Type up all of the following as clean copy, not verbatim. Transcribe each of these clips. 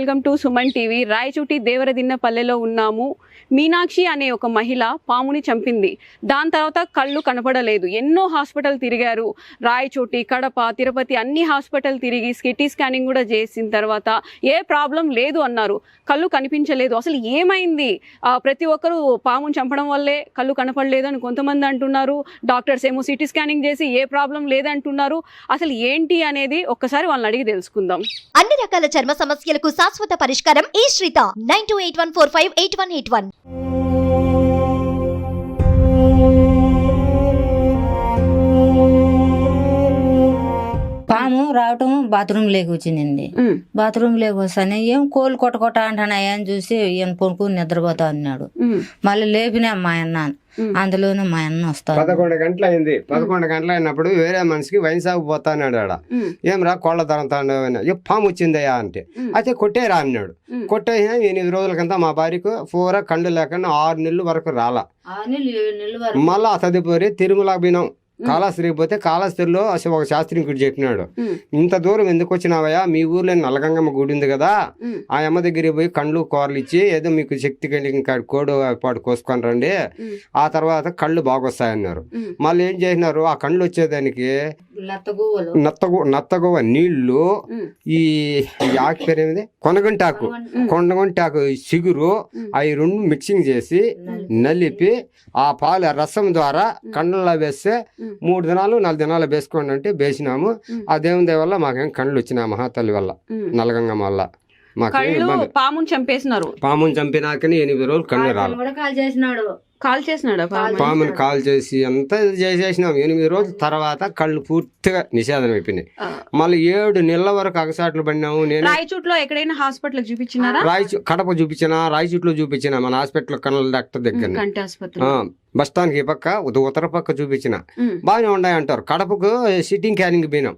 Welcome to Suman TV. Rayachoti దేవరదిన్నపల్లెలో ఉన్నాము. మీనాక్షి అనే ఒక మహిళ పాముని చంపింది. దాని తర్వాత కళ్ళు కనపడలేదు. ఎన్నో హాస్పిటల్ తిరిగారు. రాయచోటి, కడప, తిరుపతి అన్ని హాస్పిటల్ తిరిగి సిటీ స్కానింగ్ కూడా చేసిన తర్వాత ఏ ప్రాబ్లం లేదు అన్నారు. కళ్ళు కనిపించలేదు. అసలు ఏమైంది? ప్రతి ఒక్కరూ పాముని చంపడం వల్లే కళ్ళు కనపడలేదు అని కొంతమంది అంటున్నారు. డాక్టర్స్ ఏమో సిటీ స్కానింగ్ చేసి ఏ ప్రాబ్లం లేదంటున్నారు. అసలు ఏంటి అనేది ఒక్కసారి వాళ్ళని అడిగి తెలుసుకుందాం. అన్ని రకాల చర్మ సమస్యలకు శాశ్వత పరిష్కారం ఈ శ్రీత 9281458181. పాము రావటం బాత్రూమ్ లేకి వచ్చిందండి. బాత్రూమ్ లేకి వస్తానే ఏం కోళ్ళు కొట్ట అంటున్నాయా అని చూసి ఈయన పొనుకుని నిద్రపోతా అన్నాడు. మళ్ళీ లేపినా మా అన్న, అందులోనే మా అన్న వస్తాడు. 11 గంటలు అయింది. 11 గంటలు అయినప్పుడు వేరే మనిషికి వైన్ సాగు పోతా అన్నాడు. ఆడ ఏం రా కోళ్ళ తరంతా పాము వచ్చిందయ్యా అంటే అయితే కొట్టేరా అన్నాడు. కొట్టేసినా 8 రోజులకంతా మా భార్యకు పూర కండు లేకుండా 6 నెలలు వరకు రాలా. మళ్ళా తదుపరి తిరుమల పోయినాం. కాళహస్తికి పోతే కాళహస్తిలో అసలు ఒక శాస్త్రికుడు చెప్పినాడు, ఇంత దూరం ఎందుకు వచ్చినావయ్యా, మీ ఊర్లో నల్లగంగమ్మ గుడి ఉంది కదా, ఆ అమ్మ దగ్గరికి పోయి కండ్లు కూరలు ఇచ్చి ఏదో మీకు శక్తి కలిగిన కోడు పాటు కోసుకొని రండి, ఆ తర్వాత కళ్ళు బాగొస్తాయన్నారు. మళ్ళీ ఏం చేసినారు, ఆ కండ్లు వచ్చేదానికి నత్తగువ నీళ్లు, ఈ ఆకు పేరు ఏమిది, కొనగంటాకు చిగురు, అవి 2 మిక్సింగ్ చేసి నలిపి ఆ పాలు రసం ద్వారా కండ్లలో వేస్తే 3 దినాలు 4 దినాలు వేసుకోండి అంటే వేసినాము. ఆ దేవుని దయ వల్ల మాకేం కళ్ళు వచ్చినాయి, మహాతల్లి వల్ల, నల్లగంగమ్మ వల్ల. పాముని చంపేసినారు. పాముని చంపినాకని 8 రోజులు కళ్ళు రాలి పాముని కాల్ చేసి అంతా చేసేసినాం. 8 రోజుల తర్వాత కళ్ళు పూర్తిగా నిషేధం అయిపోయినాయి. మళ్ళీ 7 నెలల వరకు అగసాట్లు పడినాము. నేను రాయచూట్లో ఎక్కడైనా హాస్పిటల్ చూపించినారా? కడప చూపించిన, రాయచూట్లో చూపించిన, మన హాస్పిటల్ కళ్ళ డాక్టర్ దగ్గర, బస్ స్టాండ్ కి పక్క ఉత్తర పక్క చూపించిన, బాగానే ఉన్నాయి అంటారు. కడపకు సిటీ క్యానింగ్ పోయినాం,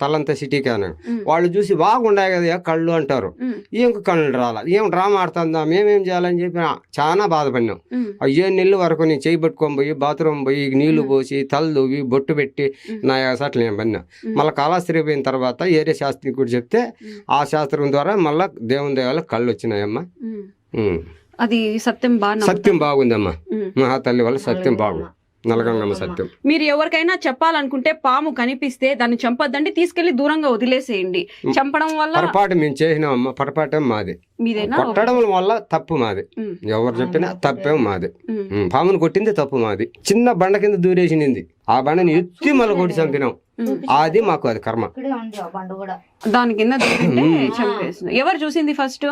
తలంతా సిటీ క్యానింగ్. వాళ్ళు చూసి బాగుండాయి కదా కళ్ళు అంటారు. ఏం కళ్ళు రాలా, ఏం డ్రామా ఆడుతుందా, మేమేం చేయాలని చెప్పి చాలా బాధపడినాం. 7 నెలల వరకు నేను చేయి పట్టుకొని పోయి బాత్రూమ్ పోయి నీళ్లు పోసి తల దూవి బొట్టు పెట్టి నా సాట్లు నేను పడినా. మళ్ళీ కాళహస్తి పోయిన తర్వాత ఏరే శాస్త్రికుడు చెప్తే ఆ శాస్త్రం ద్వారా మళ్ళా దేవుని దేవాల కళ్ళు వచ్చినాయమ్మా. అది సత్యం బాగుందమ్మా, మహాతల్లి వల్ల సత్యం బాగుంది, నల్లగంగమ్మ సత్యం. మీరు ఎవరికైనా చెప్పాలనుకుంటే పాము కనిపిస్తే దాన్ని చంపద్దండి, తీసుకెళ్లి దూరంగా వదిలేసేయండి. చంపడం వల్ల పొరపాటు మేము చేసినామమ్మా, పొరపాటు మాది. కొట్టడం వల్ల తప్పు మాది, ఎవరు చెప్పినా తప్పేం మాది. పామును కొట్టింది తప్పు మాది. చిన్న బండ కింద దూరేసింది, ఆ బండని ఎత్తి మళ్ళీ కొట్టి చంపినాం. అది మాకు అది కర్మ. దాని కింద చంపేసిన. ఎవరు చూసింది? ఫస్ట్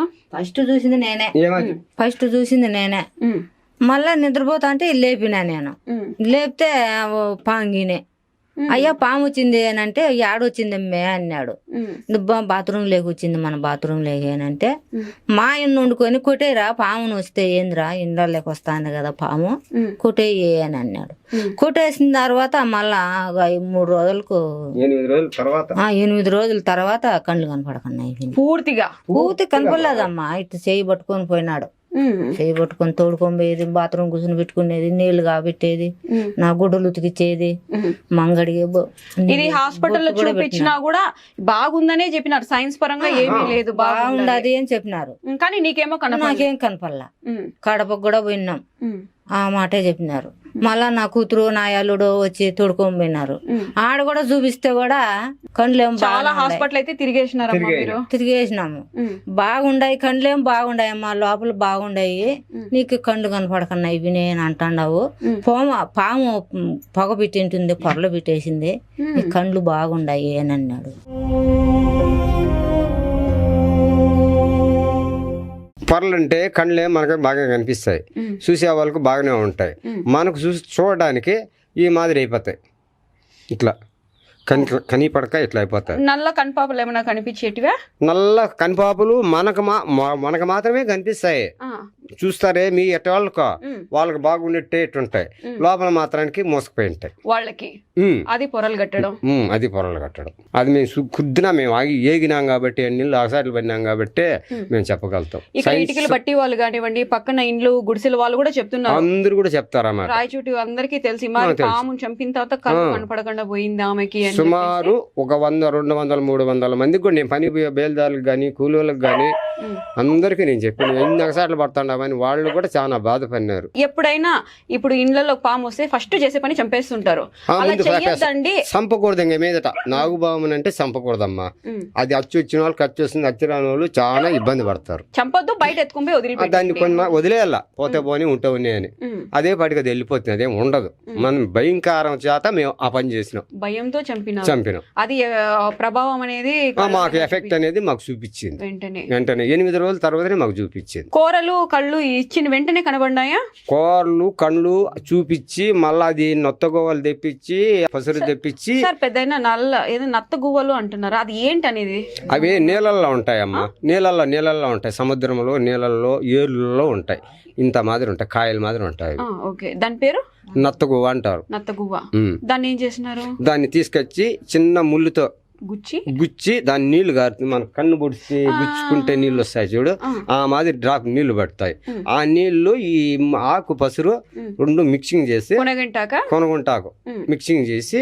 చూసింది నేనే. మళ్ళా నిద్రపోతా అంటే లేపినా నేను. లేపితే పాంగినే, అయ్యా పాము వచ్చింది అని అంటే ఏడొచ్చింది అమ్మే అన్నాడు. బాత్రూమ్ లేక వచ్చింది, మన బాత్రూమ్ లేకేనంటే మా ఇన్ను వండుకొని కొట్టేరా, పామును వస్తే ఏందిరా ఇండ్లకి వస్తాను కదా పాము, కొట్టేయి అని అన్నాడు. కొట్టేసిన తర్వాత మళ్ళా 3 రోజులకు 8 రోజుల తర్వాత కళ్ళు కనపడకున్నాయి. పూర్తి కనపడలేదమ్మా. ఇటు చేయి పట్టుకొని పోయినాడు, చేయి పట్టుకొని తోడుకొని పోయేది, బాత్రూమ్ కూర్చొని పెట్టుకునేది, నీళ్లు కాబెట్టేది, నా గుడ్డలు ఉతికిచ్చేది, మంగడి. ఇది హాస్పిటల్లో చూపించినా కూడా బాగుందనే చెప్పినారు, సైన్స్ పరంగా ఏమీ లేదు బాగుండదు అని చెప్పినారు. కానీ నీకేమో నాకేం కనపడలా. కడపకు కూడా పోయినాం, ఆ మాటే చెప్పినారు. మళ్ళా నా కూతురు నా అల్లుడు వచ్చి తోడుకొని పోయినారు. ఆడ కూడా చూపిస్తే కూడా కండ్లేం చాలా హాస్పిటల్ అయితే తిరిగేసినాము. బాగుండాయి కండ్లేం బాగుండాయమ్మా, లోపల బాగుండాయి, నీకు కండ్లు కనపడకన్నా ఇవి నేను అంటాండావు. పాము పొగ పెట్టింటుంది, పొరలు పెట్టేసింది, నీ కండ్లు బాగుండాయి అని అన్నాడు. పొరలుంటే కళ్ళే మనకు బాగా కనిపిస్తాయి, చూసే వాళ్ళకు బాగానే ఉంటాయి. మనకు చూడడానికి ఈ మాదిరి అయిపోతాయి, ఇట్లా కనిపడక ఇట్లా అయిపోతాయి. నల్ల కనిపాపులు ఏమైనా కనిపించేటివా? నల్ల కనిపాపులు మనకు మాత్రమే కనిపిస్తాయి. చూస్తారే మీ ఎట్ట వాళ్ళకి బాగుండేట్టే ఎట్టుంటాయి, లోపల మాత్రానికి మోసపోయి ఉంటాయి వాళ్ళకి. అది పొరలు కట్టడం, అది మేము కుద్దినా మేము ఆగి ఏగినాం కాబట్టి, అన్ని ఆసాట్లు పడినాం కాబట్టి మేము చెప్పగలుగుతాం. ఇటుకలు బట్టి వాళ్ళు కానివ్వండి, పక్కన ఇండ్లు గుడిసెల వాళ్ళు కూడా చెప్తున్నారు, అందరు కూడా చెప్తారా. రాయచూటి అందరికీ తెలిసి మరి పాము చంపిన తర్వాత కళ్ళు కనపడకుండా పోయింది ఆమెకి అని. అని సుమారు ఒక 100, 200, 300 మందికి కూడా నేను పని పోయే బేల్దారులకు కానీ కూలీలకు కానీ అందరికీ నేను చెప్పాను ఎన్ని అగసాట్లు పడుతున్నామని. వాళ్ళు కూడా చాలా బాధపడినారు. ఎప్పుడైనా ఇప్పుడు ఇండ్లలో పాము వస్తే ఫస్ట్ చేసే పని చంపేస్తుంటారు. అలా చెయ్యొద్దండి. చంపకూడదు ఇంకా మీదట. నాగుబాము అంటే చంపకూడదమ్మా. అది అచ్చు వచ్చిన వాళ్ళు ఖర్చు వస్తుంది, అచ్చు రాని వాళ్ళు చాలా ఇబ్బంది పడతారు. చంపొద్దు, బయట ఎత్తుకుని పోయి దాన్ని వదిలిపెట్టండి. కొన్ని వదిలేయాల, పోతే పోని ఉంటే ఉన్నాయి అని. అదే పాటికి అది వెళ్ళిపోతుంది, అదేం ఉండదు. మనం భయంకరం చేత మేము ఆ పని చేసినాం, భయంతో చంపినాం. అది ప్రభావం అనేది మాకు ఎఫెక్ట్ అనేది మాకు చూపించింది. వెంటనే 8 రోజుల తర్వాతనే మాకు చూపించింది. కూరలు కళ్ళు ఇచ్చిన వెంటనే కనబడినాయా? కూరలు కళ్ళు చూపించి మళ్ళా అది నొత్తగోవలు తెప్పించి పసురు తెప్పించి. సార్ పెద్దయినా నల్ల ఏదో నత్త గువ్వలు అంటున్నారు, అది ఏంటి అనేది? అవి నీళ్ళల్లో ఉంటాయమ్మా. నీళ్ళల్లో ఉంటాయి, సముద్రంలో నీళ్ళల్లో ఏర్లలో ఉంటాయి. ఇంత మాదిరి ఉంటాయి, కాయల మాదిరి ఉంటాయి. ఓకే, దాని పేరు నత్తగువ్వ అంటారు. నత్తగువ్వ. దాన్ని ఏం చేసినారు? దాన్ని తీసుకొచ్చి చిన్న ముళ్ళుతో గుచ్చి దాని నీళ్లు గారుతుంది. మన కన్ను పొడిచి గుచ్చుకుంటే నీళ్లు వస్తాయి చూడు, ఆ మాదిరి డ్రాప్ నీళ్లు పడతాయి. ఆ నీళ్లు ఈ ఆకు పసురు 2 మిక్సింగ్ చేసి కొనగుంటాకు మిక్సింగ్ చేసి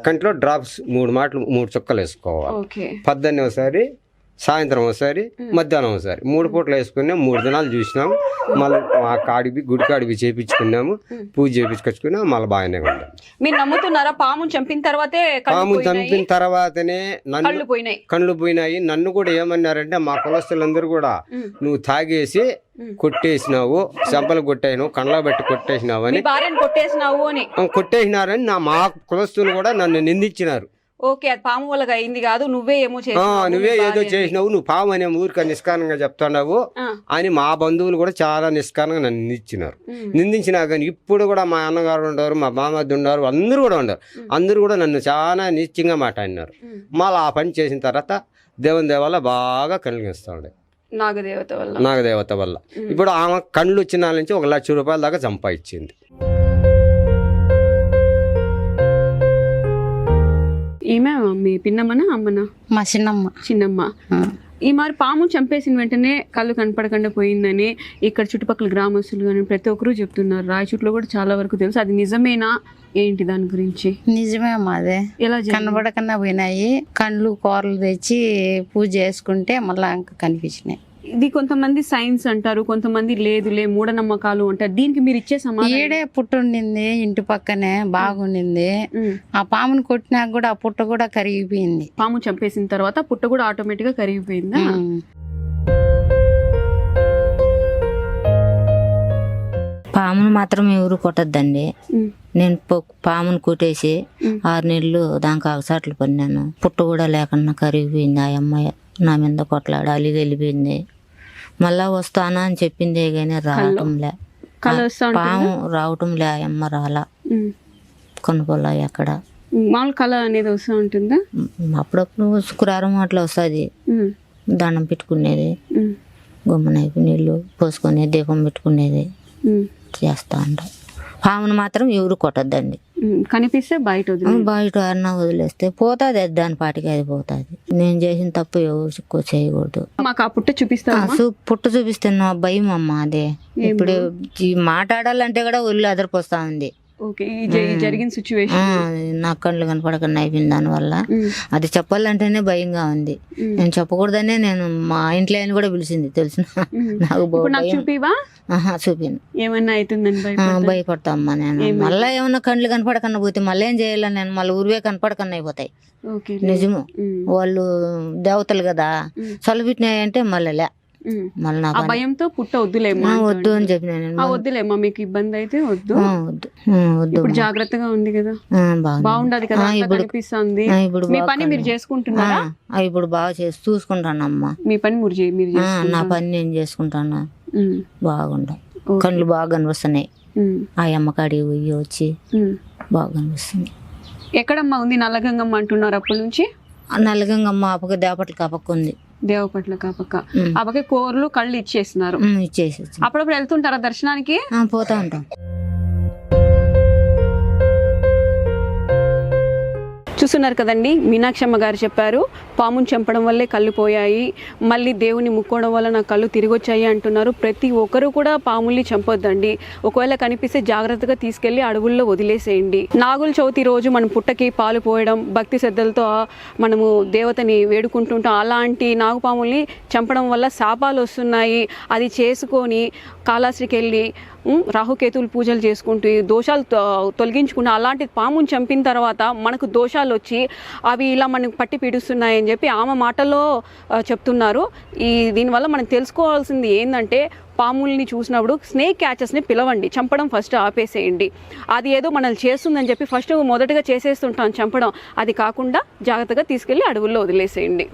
కంట్లో డ్రాప్స్ 3 చుక్కలు వేసుకోవాలి. పొద్దున్నే ఒకసారి, సాయంత్రం ఒకసారి, మధ్యాహ్నం ఒకసారి, 3 పూటలు వేసుకున్నాం. 3 దినాలు చూసినాము. మళ్ళీ ఆ గుడి కాడివి చేపించుకున్నాము, పూజ చేపించుకొచ్చుకున్నాము. మళ్ళీ బాగానే ఉన్నాం. మీరు నమ్ముతున్నారా? పాముని చంపిన తర్వాతే పాముని చంపిన తర్వాతనే కళ్ళు పోయినాయి. నన్ను కూడా ఏమన్నారంటే మా కులస్తులందరూ కూడా నువ్వు తాగేసి కొట్టేసినావు, చెంపలు కొట్టేసినావు, కళ్ళ బట్టి కొట్టేసినావు అని కొట్టేసినారని మా కులస్తులు కూడా నన్ను నిందించినారు. ఓకే, అది పాము వల్ల అయింది కాదు, నువ్వే ఏదో చేసినావు, నువ్వు పాము అనే ఊరిక నిష్కారణంగా చెప్తున్నావు అని మా బంధువులు కూడా చాలా నిష్కారణంగా నన్ను నిందించినా కానీ ఇప్పుడు కూడా మా అన్నగారు ఉండరు, మా మామద్దు ఉండరు, అందరూ కూడా ఉండరు. అందరూ కూడా నన్ను చాలా నిశ్చయంగా మాట్లాడినారు. మళ్ళీ ఆ పని చేసిన తర్వాత దేవుని దేవాల బాగా కలిగిస్తూ ఉండే నాగదేవత వల్ల. ఇప్పుడు ఆమె కళ్ళు వచ్చిన నుంచి 1 లక్ష రూపాయల దాకా సంపాదించింది. ఈమె మీ పిన్నమ్మనా అమ్మనా? మా చిన్నమ్మ. ఈ మరి పాము చంపేసిన వెంటనే కళ్ళు కనపడకుండా పోయిందని ఇక్కడ చుట్టుపక్కల గ్రామస్తులు కానీ ప్రతి ఒక్కరూ చెప్తున్నారు. రాయచూట్లో కూడా చాలా వరకు తెలుసు. అది నిజమేనా ఏంటి దాని గురించి? నిజమే అదే. ఎలా కనపడకుండా పోయినాయి. కళ్ళు కూరలు తెచ్చి పూజ చేసుకుంటే మళ్ళా ఇంకా కనిపించినాయి. ఇది కొంతమంది సైన్స్ అంటారు, కొంతమంది లేదులే మూఢనమ్మకాలు అంటారు. దీనికి మీరు ఇచ్చే సమాధానం? ఏడే పుట్ట ఉండింది ఇంటి పక్కనే, బాగుండింది. ఆ పాముని కొట్టినాక కూడా ఆ పుట్ట కూడా కరిగిపోయింది. పాము చంపేసిన తర్వాత పుట్ట కూడా ఆటోమేటిక్ గా కరిగిపోయిందా? పామును మాత్రం ఎవరు కొట్టద్దండి. నేను పామును కొట్టేసి 6 నెలలు దానికి అగసాట్లు పడినాను. పుట్ట కూడా లేకుండా కరిగిపోయింది. ఆ అమ్మాయి నా మీద కొట్లాడి అలిగి వెళ్ళిపోయింది. మళ్ళా వస్తానా అని చెప్పిందే గానీ రావటంలే. పాము రావటంలే. ఆ అమ్మ రాలా, కొనుక్కోలే ఎక్కడ. మామూలు కళ అనేది వస్తూ ఉంటుందా? అప్పుడప్పుడు శుక్రవారం అట్లా వస్తుంది. దండం పెట్టుకునేది, గుమ్మనైపు నీళ్ళు పోసుకునేది, దీపం పెట్టుకునేది చేస్తా ఉంటాం. పామును మాత్రం ఎవరు కొట్టద్దండి. కనిపిస్తే బయట అన్నా వదిలేస్తే పోతుంది, అది దాని పాటికి అది పోతుంది. నేను చేసిన తప్పు ఎవరు చేయకూడదు. మాకు ఆ పుట్ట చూపిస్తా. పుట్ట చూపిస్తున్నా భయం అమ్మ. అదే ఇప్పుడు మాట్లాడాలంటే కూడా ఒళ్ళు అదరిపోస్తా ఉంది. జరిగిన సిచ్యువేషన్ నా కళ్ళు కనపడకుండా అయిపోయింది. దానివల్ల అది చెప్పాలంటేనే భయంగా ఉంది. నేను చెప్పకూడదనే నేను మా ఇంట్లో ఆయన కూడా పిలిచింది తెలిసిన. నాకు చూపిను ఏమన్నా అవుతుందని భయపడతా అమ్మా నేను. మళ్ళీ ఏమన్నా కళ్ళు కనపడకుండా పోతే మళ్ళీ ఏం చేయాలి నేను? మళ్ళీ ఊరివే కనపడకుండా అయిపోతాయి. నిజము, వాళ్ళు దేవతలు కదా, చలిపెట్టినాయంటే మళ్ళీ భయంతో పుట్ట వద్దులేమో వద్దు అని చెప్పిన. వద్దులేమా, మీకు ఇబ్బంది అయితే వద్దు. ఇప్పుడు జాగ్రత్తగా ఉంది కదా, బాగుండదు కదా, కనిపిస్తుంది. మీ పని మీరు చేసుకుంటున్నారా? ఇప్పుడు బాగా చూసుకుంటానమ్మా. మీ పని మీరు నా పని నేను చేసుకుంటాను. బాగుండ కళ్ళు బాగా కనిపిస్తున్నాయి. ఆ అమ్మకాడి పోయి వచ్చి బాగా కనిపిస్తుంది. ఎక్కడమ్మా ఉంది నల్లగంగమ్మ అంటున్నారు అప్పటి నుంచి? నల్లగంగమ్మ అప్పక దేవపట్ల కాపక్క ఉంది. దేవపట్ల కాపక్క. అప్పకే కూరలు కళ్ళు ఇచ్చేస్తున్నారు. అప్పుడప్పుడు వెళ్తుంటారా దర్శనానికి? పోతా ఉంటాం. చూస్తున్నారు కదండి, మీనాక్షమ్మ గారు చెప్పారు పాముని చంపడం వల్లే కళ్ళు పోయాయి, మళ్ళీ దేవుని ముక్కోవడం వల్ల నా కళ్ళు తిరిగి వచ్చాయి అంటున్నారు. ప్రతి ఒక్కరు కూడా పాముల్ని చంపొద్దండి. ఒకవేళ కనిపిస్తే జాగ్రత్తగా తీసుకెళ్లి అడవుల్లో వదిలేసేయండి. నాగుల చవితి రోజు మనం పుట్టకి పాలు పోయడం, భక్తి శ్రద్ధలతో మనము దేవతని వేడుకుంటుంటాం. అలాంటి నాగుపాముల్ని చంపడం వల్ల శాపాలు వస్తున్నాయి. అది చేసుకొని కాళహస్తికి వెళ్ళి రాహుకేతువులు పూజలు చేసుకుంటూ దోషాలు తొలగించుకుని అలాంటి పాముని చంపిన తర్వాత మనకు దోషాలు వచ్చి అవి ఇలా మనకు పట్టి పీడిస్తున్నాయని చెప్పి ఆమె మాటల్లో చెప్తున్నారు. దీనివల్ల మనం తెలుసుకోవాల్సింది ఏంటంటే, పాముల్ని చూసినప్పుడు స్నేక్ క్యాచెస్ని పిలవండి, చంపడం ఫస్ట్ ఆపేసేయండి. అది ఏదో మనల్ని చేస్తుందని చెప్పి మొదటగా చేసేస్తుంటాం చంపడం. అది కాకుండా జాగ్రత్తగా తీసుకెళ్ళి అడవుల్లో వదిలేసేయండి.